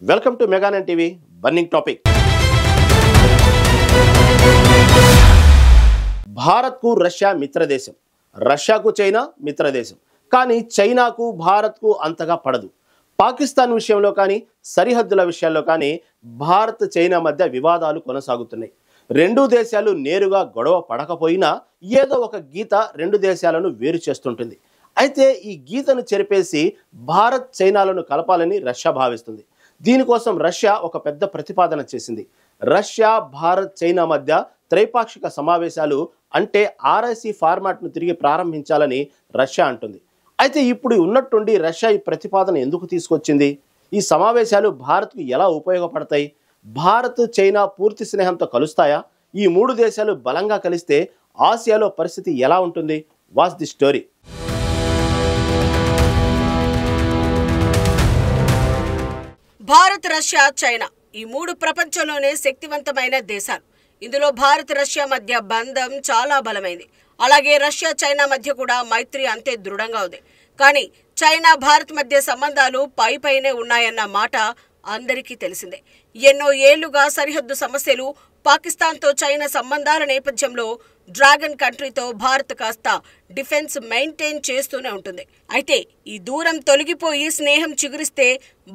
Welcome to మెగానన్ TV burning topic. భారత్కు Russia మిత్రదేశం, రష్యాకు చైనా మిత్రదేశం. కానీ చైనాకు భారత్కు అంతగా పడదు. పాకిస్తాన్ విషయంలో కానీ సరిహద్దుల విషయాల్లో కానీ భారత్ చైనా మధ్య వివాదాలు కొనసాగుతున్నాయి. రెండు దేశాలు నేరుగా గొడవ పడకపోయినా ఏదో ఒక గీత రెండు దేశాలను వేరు చేస్తుంటుంది. అయితే ఈ గీతను చెరిపేసి భారత్ చైనాలను కలపాలని రష్యా భావిస్తుంది. దీనికోసం రష్యా ఒక పెద్ద ప్రతిపాదన చేసింది. రష్యా, భారత్, చైనా మధ్య త్రైపాక్షిక సమావేశాలు అంటే RIC ఫార్మాట్ను తిరిగి ప్రారంభించాలని రష్యా అంటుంది. అయితే ఇప్పుడు ఉన్నట్టుండి రష్యా ఈ ప్రతిపాదన ఎందుకు తీసుకొచ్చింది? ఈ సమావేశాలు భారత్కు ఎలా ఉపయోగపడతాయి? భారత్, చైనా పూర్తి స్నేహంతో కలుస్తాయా? ఈ మూడు దేశాలు బలంగా కలిస్తే ఆసియాలో పరిస్థితి ఎలా ఉంటుంది? Watch the story. Bharat, Russia, China ఈ మూడు ప్రపంచంలోనే శక్తివంతమైన దేశాలు. ఇందులో భారత్, రష్యా మధ్య బంధం చాలా బలమైంది. అలాగే రష్యా, చైనా మధ్య కూడా మైత్రి అంతే దృఢంగా ఉంది. కానీ చైనా, భారత్ మధ్య సంబంధాలు పైపైనే ఉన్నాయన్న మాట అందరికీ తెలిసిందే. ఎన్నో ఏళ్లుగా సరిహద్దు సమస్యలు, పాకిస్తాన్తో చైనా సంబంధాల నేపథ్యంలో డ్రాగన్ కంట్రీతో భారత్ కాస్త డిఫెన్స్ మెయింటైన్ చేస్తూనే ఉంటుంది. అయితే ఈ దూరం తొలగిపోయి స్నేహం చిగురిస్తే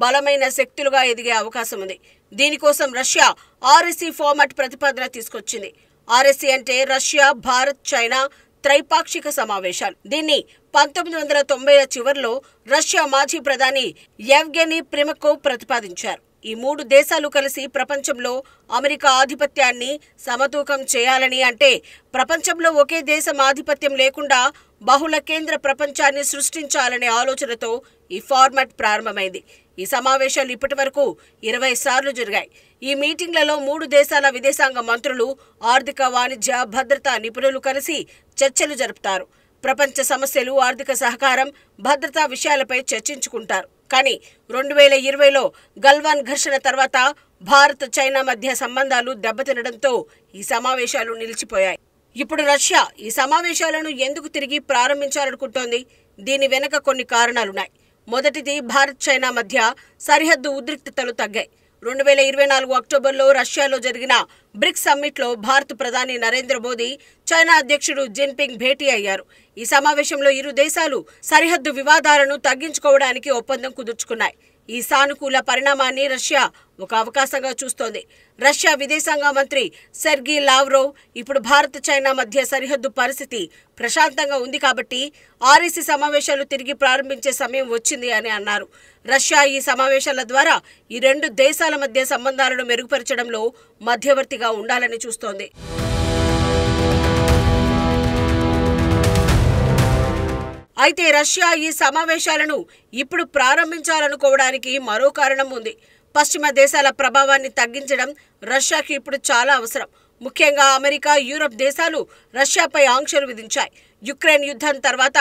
బలమైన శక్తులుగా ఎదిగే అవకాశం ఉంది. దీనికోసం రష్యా RIC ఫార్మాట్ ప్రతిపాదన తీసుకొచ్చింది. RIC అంటే రష్యా, భారత్, చైనా త్రైపాక్షిక సమావేశాలు. దీన్ని 1990ల చివరిలో రష్యా మాజీ ప్రధాని యెవ్గెనీ ప్రిమకోవ్ ప్రతిపాదించారు. ఈ మూడు దేశాలు కలిసి ప్రపంచంలో అమెరికా ఆధిపత్యాన్ని సమతూకం చేయాలని, అంటే ప్రపంచంలో ఒకే దేశం ఆధిపత్యం లేకుండా బహుళ కేంద్ర ప్రపంచాన్ని సృష్టించాలనే ఆలోచనతో ఈ ఫార్మాట్ ప్రారంభమైంది. ఈ సమావేశాలు ఇప్పటి వరకు 20 సార్లు జరిగాయి. ఈ మీటింగ్లలో మూడు దేశాల విదేశాంగ మంత్రులు, ఆర్థిక, వాణిజ్య, భద్రతా నిపుణులు కలిసి చర్చలు జరుపుతారు. ప్రపంచ సమస్యలు, ఆర్థిక సహకారం, భద్రతా విషయాలపై చర్చించుకుంటారు. కానీ 2020లో గల్వాన్ ఘర్షణ తర్వాత భారత్, చైనా మధ్య సంబంధాలు దెబ్బతినడంతో ఈ సమావేశాలు నిలిచిపోయాయి. ఇప్పుడు రష్యా ఈ సమావేశాలను ఎందుకు తిరిగి ప్రారంభించాలనుకుంటోంది? దీని వెనుక కొన్ని కారణాలున్నాయి. మొదటిది, భారత్, చైనా మధ్య సరిహద్దు ఉద్రిక్తతలు తగ్గాయి. 2024 అక్టోబర్లో రష్యాలో జరిగిన బ్రిక్స్ సమ్మిట్లో భారత ప్రధాని నరేంద్ర మోదీ, చైనా అధ్యక్షుడు జిన్పింగ్ భేటీ అయ్యారు. ఈ సమావేశంలో ఇరు దేశాలు సరిహద్దు వివాదాలను తగ్గించుకోవడానికి ఒప్పందం కుదుర్చుకున్నాయి. ఈ సానుకూల పరిణామాన్ని రష్యా ఒక అవకాశంగా చూస్తోంది. రష్యా విదేశాంగ మంత్రి సెర్గీ లావ్రోవ్ ఇప్పుడు భారత్, చైనా మధ్య సరిహద్దు పరిస్థితి ప్రశాంతంగా ఉంది కాబట్టి RIC సమావేశాలు తిరిగి ప్రారంభించే సమయం వచ్చింది అని అన్నారు. రష్యా ఈ సమావేశాల ద్వారా ఈ రెండు దేశాల మధ్య సంబంధాలను మెరుగుపరచడంలో మధ్యవర్తిగా ఉండాలని చూస్తోంది. అయితే రష్యా ఈ సమావేశాలను ఇప్పుడు ప్రారంభించాలనుకోవడానికి మరో కారణం ఉంది. పశ్చిమ దేశాల ప్రభావాన్ని తగ్గించడం రష్యాకి ఇప్పుడు చాలా అవసరం. ముఖ్యంగా అమెరికా, యూరప్ దేశాలు రష్యాపై ఆంక్షలు విధించాయి. యుక్రెయిన్ యుద్ధం తర్వాత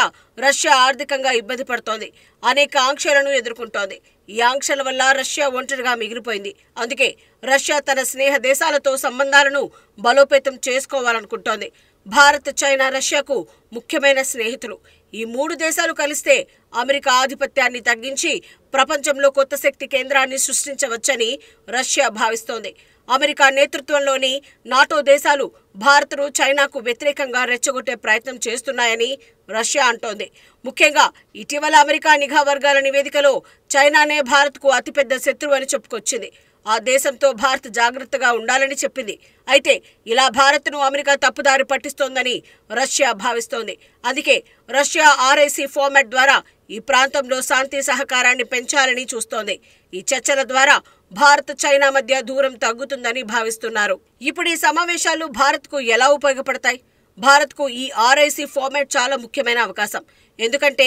రష్యా ఆర్థికంగా ఇబ్బంది పడుతోంది. అనేక ఆంక్షలను ఎదుర్కొంటోంది. ఈ ఆంక్షల వల్ల రష్యా ఒంటరిగా మిగిలిపోయింది. అందుకే రష్యా తన స్నేహ దేశాలతో సంబంధాలను బలోపేతం చేసుకోవాలనుకుంటోంది. భారత్, చైనా రష్యాకు ముఖ్యమైన స్నేహితులు. ఈ మూడు దేశాలు కలిస్తే అమెరికా ఆధిపత్యాన్ని తగ్గించి ప్రపంచంలో కొత్త శక్తి కేంద్రాన్ని సృష్టించవచ్చని రష్యా భావిస్తోంది. అమెరికా నేతృత్వంలోని నాటో దేశాలు భారత్ను చైనాకు వ్యతిరేకంగా రెచ్చగొట్టే ప్రయత్నం చేస్తున్నాయని రష్యా అంటోంది. ముఖ్యంగా ఇటీవల అమెరికా నిఘా వర్గాల నివేదికలో చైనానే భారత్కు అతిపెద్ద శత్రువు అని చెప్పుకొచ్చింది. ఆ దేశంతో భారత్ జాగ్రత్తగా ఉండాలని చెప్పింది. అయితే ఇలా భారత్ను అమెరికా తప్పుదారి పట్టిస్తోందని రష్యా భావిస్తోంది. అందుకే రష్యా RIC ఫార్మాట్ ద్వారా ఈ ప్రాంతంలో శాంతి సహకారాన్ని పెంచాలని చూస్తోంది. ఈ చర్చల ద్వారా భారత్, చైనా మధ్య దూరం తగ్గుతుందని భావిస్తున్నారు. ఇప్పుడు ఈ సమావేశాలు భారత్కు ఎలా ఉపయోగపడతాయి? భారత్కు ఈ RIC ఫార్మాట్ చాలా ముఖ్యమైన అవకాశం. ఎందుకంటే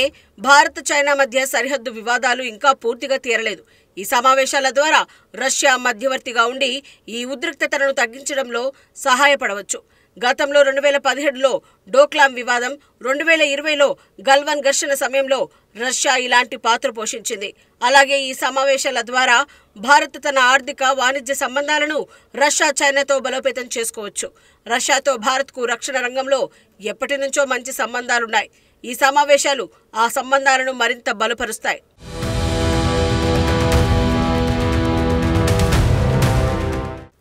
భారత్, చైనా మధ్య సరిహద్దు వివాదాలు ఇంకా పూర్తిగా తీరలేదు. ఈ సమావేశాల ద్వారా రష్యా మధ్యవర్తిగా ఉండి ఈ ఉద్రిక్తతలను తగ్గించడంలో సహాయపడవచ్చు. గతంలో 2017లో డోక్లాం వివాదం, 2020లో గల్వాన్ ఘర్షణ సమయంలో రష్యా ఇలాంటి పాత్ర పోషించింది. అలాగే ఈ సమావేశాల ద్వారా భారత్ తన ఆర్థిక, వాణిజ్య సంబంధాలను రష్యా, చైనాతో బలోపేతం చేసుకోవచ్చు. రష్యాతో భారత్కు రక్షణ రంగంలో ఎప్పటి నుంచో మంచి సంబంధాలున్నాయి. ఈ సమావేశాలు ఆ సంబంధాలను మరింత బలపరుస్తాయి.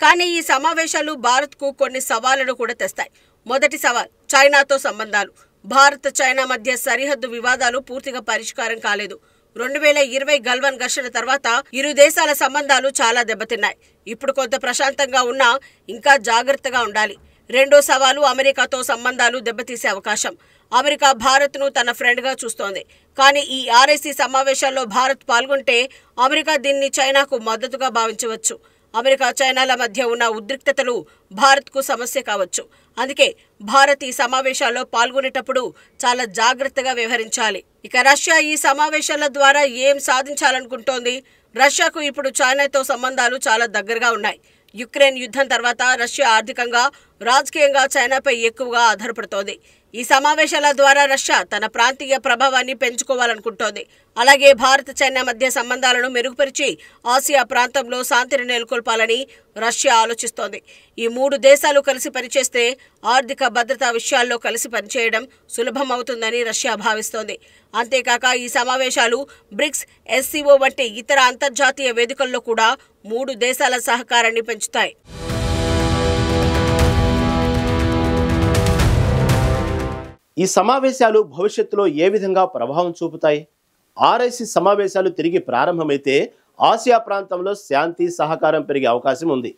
కానీ ఈ సమావేశాలు భారత్కు కొన్ని సవాళ్లను కూడా తెస్తాయి. మొదటి సవాల్ చైనాతో సంబంధాలు. భారత్ చైనా మధ్య సరిహద్దు వివాదాలు పూర్తిగా పరిష్కారం కాలేదు. 2020 గల్వాన్ ఘర్షణ తర్వాత ఇరు దేశాల సంబంధాలు చాలా దెబ్బతిన్నాయి. ఇప్పుడు కొంత ప్రశాంతంగా ఉన్నా ఇంకా జాగ్రత్తగా ఉండాలి. రెండో సవాలు అమెరికాతో సంబంధాలు దెబ్బతీసే అవకాశం. అమెరికా భారత్ను తన ఫ్రెండ్గా చూస్తోంది. కానీ ఈ ఆర్ఐసీ సమావేశాల్లో భారత్ పాల్గొంటే అమెరికా దీన్ని చైనాకు మద్దతుగా భావించవచ్చు. అమెరికా చైనాల మధ్య ఉన్న ఉద్రిక్తతలు భారత్కు సమస్య కావచ్చు. అందుకే భారత్ ఈ సమావేశాల్లో పాల్గొనేటప్పుడు చాలా జాగ్రత్తగా వ్యవహరించాలి. ఇక రష్యా ఈ సమావేశాల ద్వారా ఏం సాధించాలనుకుంటోంది? రష్యాకు ఇప్పుడు చైనాతో సంబంధాలు చాలా దగ్గరగా ఉన్నాయి. యుక్రెయిన్ యుద్ధం తర్వాత రష్యా ఆర్థికంగా, రాజకీయంగా చైనాపై ఎక్కువగా ఆధారపడుతోంది. ఈ సమావేశాల ద్వారా రష్యా తన ప్రాంతీయ ప్రభావాన్ని పెంచుకోవాలనుకుంటోంది. అలాగే భారత్ చైనా మధ్య సంబంధాలను మెరుగుపరిచి ఆసియా ప్రాంతంలో శాంతిని నెలకొల్పాలని రష్యా ఆలోచిస్తోంది. ఈ మూడు దేశాలు కలిసి పనిచేస్తే ఆర్థిక భద్రతా విషయాల్లో కలిసి పనిచేయడం సులభం అవుతుందని రష్యా భావిస్తోంది. అంతేకాక ఈ సమావేశాలు బ్రిక్స్, ఎస్సీఓ వంటి ఇతర అంతర్జాతీయ వేదికల్లో కూడా మూడు దేశాల సహకారాన్ని పెంచుతాయి. ఈ సమావేశాలు భవిష్యత్తులో ఏ విధంగా ప్రభావం చూపుతాయి? ఆర్ఐసీ సమావేశాలు తిరిగి ప్రారంభమైతే ఆసియా ప్రాంతంలో శాంతి, సహకారం పెరిగే అవకాశం ఉంది.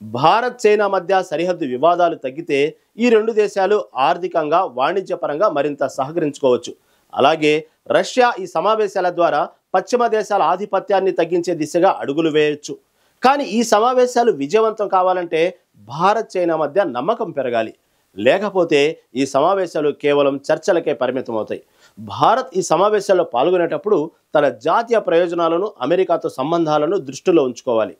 భారత్ చైనా మధ్య సరిహద్దు వివాదాలు తగ్గితే ఈ రెండు దేశాలు ఆర్థికంగా, వాణిజ్యపరంగా మరింత సహకరించుకోవచ్చు. అలాగే రష్యా ఈ సమావేశాల ద్వారా పశ్చిమ దేశాల ఆధిపత్యాన్ని తగ్గించే దిశగా అడుగులు వేయొచ్చు. కానీ ఈ సమావేశాలు విజయవంతం కావాలంటే భారత్ చైనా మధ్య నమ్మకం పెరగాలి. లేకపోతే ఈ సమావేశాలు కేవలం చర్చలకే పరిమితం అవుతాయి. భారత్ ఈ సమావేశాల్లో పాల్గొనేటప్పుడు తన జాతీయ ప్రయోజనాలను, అమెరికాతో సంబంధాలను దృష్టిలో ఉంచుకోవాలి.